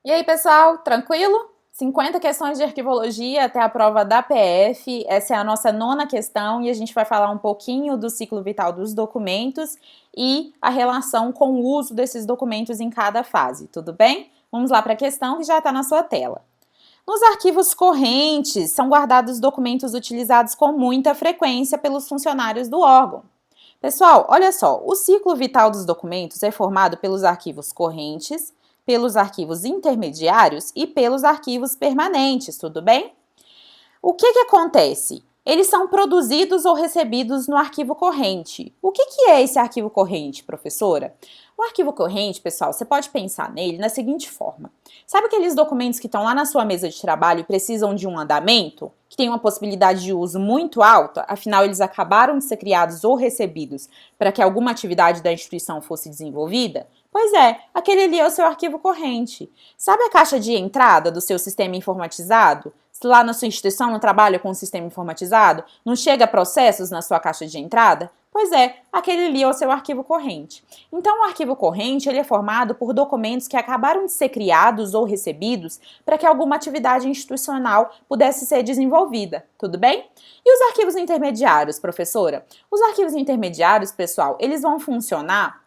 E aí, pessoal, tranquilo? 50 questões de arquivologia até a prova da PF. Essa é a nossa nona questão e a gente vai falar um pouquinho do ciclo vital dos documentos e a relação com o uso desses documentos em cada fase, tudo bem? Vamos lá para a questão que já está na sua tela. Nos arquivos correntes, são guardados documentos utilizados com muita frequência pelos funcionários do órgão. Pessoal, olha só, o ciclo vital dos documentos é formado pelos arquivos correntes, pelos arquivos intermediários e pelos arquivos permanentes, tudo bem? O que acontece? Eles são produzidos ou recebidos no arquivo corrente. O que é esse arquivo corrente, professora? O arquivo corrente, pessoal, você pode pensar nele na seguinte forma. Sabe aqueles documentos que estão lá na sua mesa de trabalho e precisam de um andamento? Que tem uma possibilidade de uso muito alta, afinal eles acabaram de ser criados ou recebidos para que alguma atividade da instituição fosse desenvolvida? Pois é, aquele ali é o seu arquivo corrente. Sabe a caixa de entrada do seu sistema informatizado? Lá na sua instituição não trabalha com um sistema informatizado? Não chega processos na sua caixa de entrada? Pois é, aquele ali é o seu arquivo corrente. Então, o arquivo corrente ele é formado por documentos que acabaram de ser criados ou recebidos para que alguma atividade institucional pudesse ser desenvolvida, tudo bem? E os arquivos intermediários, professora? Os arquivos intermediários, pessoal, eles vão funcionar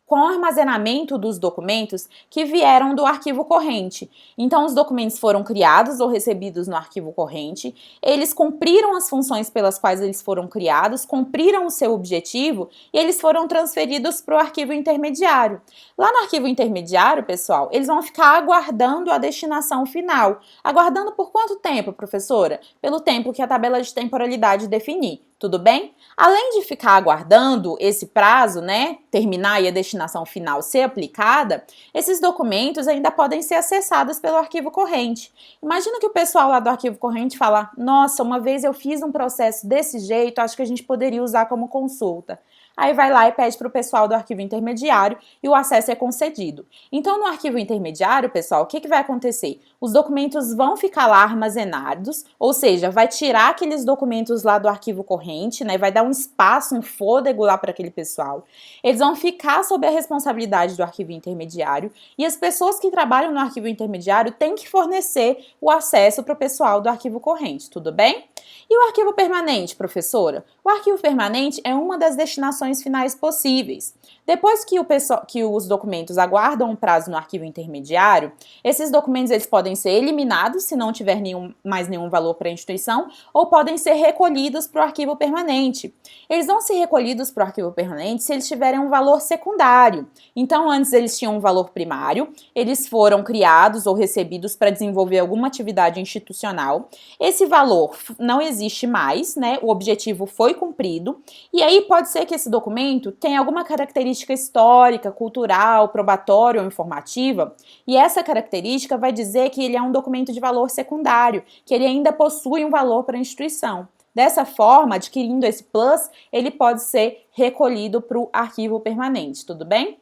com o armazenamento dos documentos que vieram do arquivo corrente. Então, os documentos foram criados ou recebidos no arquivo corrente, eles cumpriram as funções pelas quais eles foram criados, cumpriram o seu objetivo e eles foram transferidos para o arquivo intermediário. Lá no arquivo intermediário, pessoal, eles vão ficar aguardando a destinação final. Aguardando por quanto tempo, professora? Pelo tempo que a tabela de temporalidade definir. Tudo bem? Além de ficar aguardando esse prazo, né, terminar e a destinação final ser aplicada, esses documentos ainda podem ser acessados pelo arquivo corrente. Imagina que o pessoal lá do arquivo corrente fala: nossa, uma vez eu fiz um processo desse jeito, acho que a gente poderia usar como consulta. Aí vai lá e pede para o pessoal do arquivo intermediário e o acesso é concedido. Então, no arquivo intermediário, pessoal, o que vai acontecer? Os documentos vão ficar lá armazenados, ou seja, vai tirar aqueles documentos lá do arquivo corrente, né? Vai dar um espaço, um fôlego lá para aquele pessoal. Eles vão ficar sob a responsabilidade do arquivo intermediário e as pessoas que trabalham no arquivo intermediário têm que fornecer o acesso para o pessoal do arquivo corrente, tudo bem? E o arquivo permanente, professora? O arquivo permanente é uma das destinações finais possíveis. Depois que os documentos aguardam um prazo no arquivo intermediário, esses documentos eles podem ser eliminados se não tiver mais nenhum valor para a instituição, ou podem ser recolhidos para o arquivo permanente. Eles vão ser recolhidos para o arquivo permanente se eles tiverem um valor secundário. Então, antes eles tinham um valor primário, eles foram criados ou recebidos para desenvolver alguma atividade institucional. Esse valor não existe mais, né? O objetivo foi cumprido, e aí pode ser que esse documento tenha alguma característica histórica, cultural, probatória ou informativa, e essa característica vai dizer que ele é um documento de valor secundário, que ele ainda possui um valor para a instituição. Dessa forma, adquirindo esse plus, ele pode ser recolhido para o arquivo permanente, tudo bem?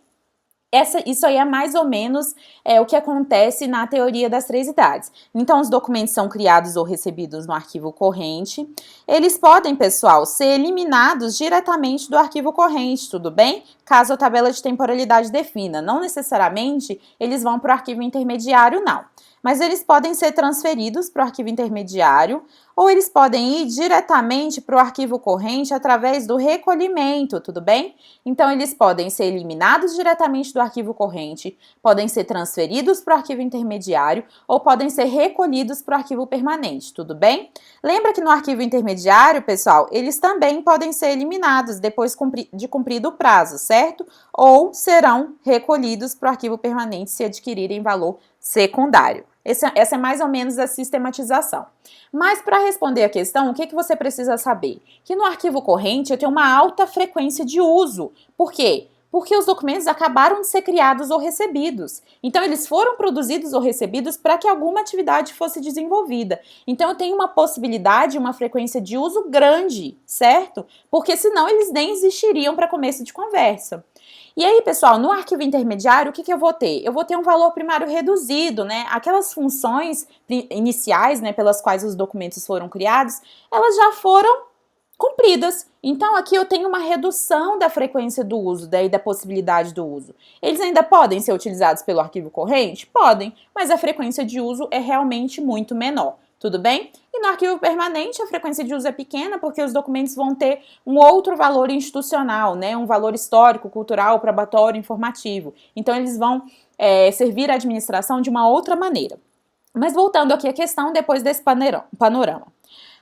Isso aí é mais ou menos o que acontece na teoria das três idades. Então, os documentos são criados ou recebidos no arquivo corrente. Eles podem, pessoal, ser eliminados diretamente do arquivo corrente, tudo bem? Caso a tabela de temporalidade defina. Não necessariamente eles vão para o arquivo intermediário, não. Mas eles podem ser transferidos para o arquivo intermediário ou eles podem ir diretamente para o arquivo corrente através do recolhimento, tudo bem? Então, eles podem ser eliminados diretamente do arquivo corrente, podem ser transferidos para o arquivo intermediário ou podem ser recolhidos para o arquivo permanente, tudo bem? Lembra que no arquivo intermediário, pessoal, eles também podem ser eliminados depois de cumprido o prazo, certo? Ou serão recolhidos para o arquivo permanente se adquirirem valor secundário. Essa é mais ou menos a sistematização. Mas para responder a questão, o que você precisa saber? Que no arquivo corrente eu tenho uma alta frequência de uso. Por quê? Porque os documentos acabaram de ser criados ou recebidos. Então, eles foram produzidos ou recebidos para que alguma atividade fosse desenvolvida. Então, eu tenho uma possibilidade, uma frequência de uso grande, certo? Porque senão eles nem existiriam para começo de conversa. E aí, pessoal, no arquivo intermediário, o que eu vou ter? Eu vou ter um valor primário reduzido, né? Aquelas funções iniciais, né, pelas quais os documentos foram criados, elas já foram cumpridas. Então aqui eu tenho uma redução da frequência do uso, daí da possibilidade do uso. Eles ainda podem ser utilizados pelo arquivo corrente? Podem, mas a frequência de uso é realmente muito menor. Tudo bem? E no arquivo permanente a frequência de uso é pequena porque os documentos vão ter um outro valor institucional, né? Um valor histórico, cultural, probatório, informativo. Então eles vão servir à administração de uma outra maneira. Mas voltando aqui à questão, depois desse panorama.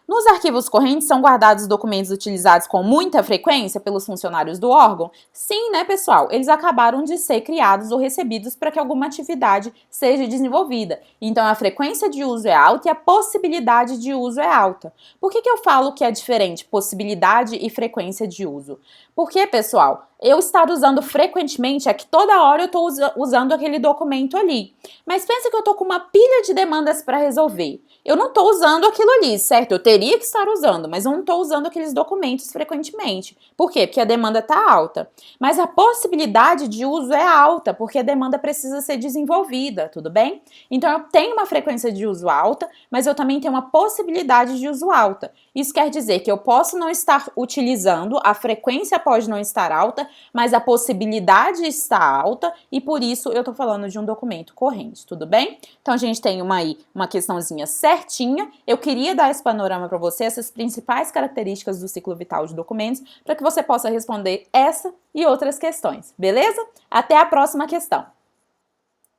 Nos arquivos correntes são guardados documentos utilizados com muita frequência pelos funcionários do órgão? Sim, né, pessoal? Eles acabaram de ser criados ou recebidos para que alguma atividade seja desenvolvida. Então, a frequência de uso é alta e a possibilidade de uso é alta. Por que eu falo que é diferente possibilidade e frequência de uso? Porque, pessoal, eu estar usando frequentemente é que toda hora eu estou usando aquele documento ali. Mas pensa que eu estou com uma pilha de demandas para resolver. Eu não estou usando aquilo ali, certo? Eu teria que estar usando, mas eu não estou usando aqueles documentos frequentemente. Por quê? Porque a demanda está alta. Mas a possibilidade de uso é alta, porque a demanda precisa ser desenvolvida, tudo bem? Então eu tenho uma frequência de uso alta, mas eu também tenho uma possibilidade de uso alta. Isso quer dizer que eu posso não estar utilizando, a frequência pode não estar alta, mas a possibilidade está alta e por isso eu estou falando de um documento corrente, tudo bem? Então a gente tem uma questãozinha certinha. Eu queria dar esse panorama para você, essas principais características do ciclo vital de documentos, para que você possa responder essa e outras questões, beleza? Até a próxima questão!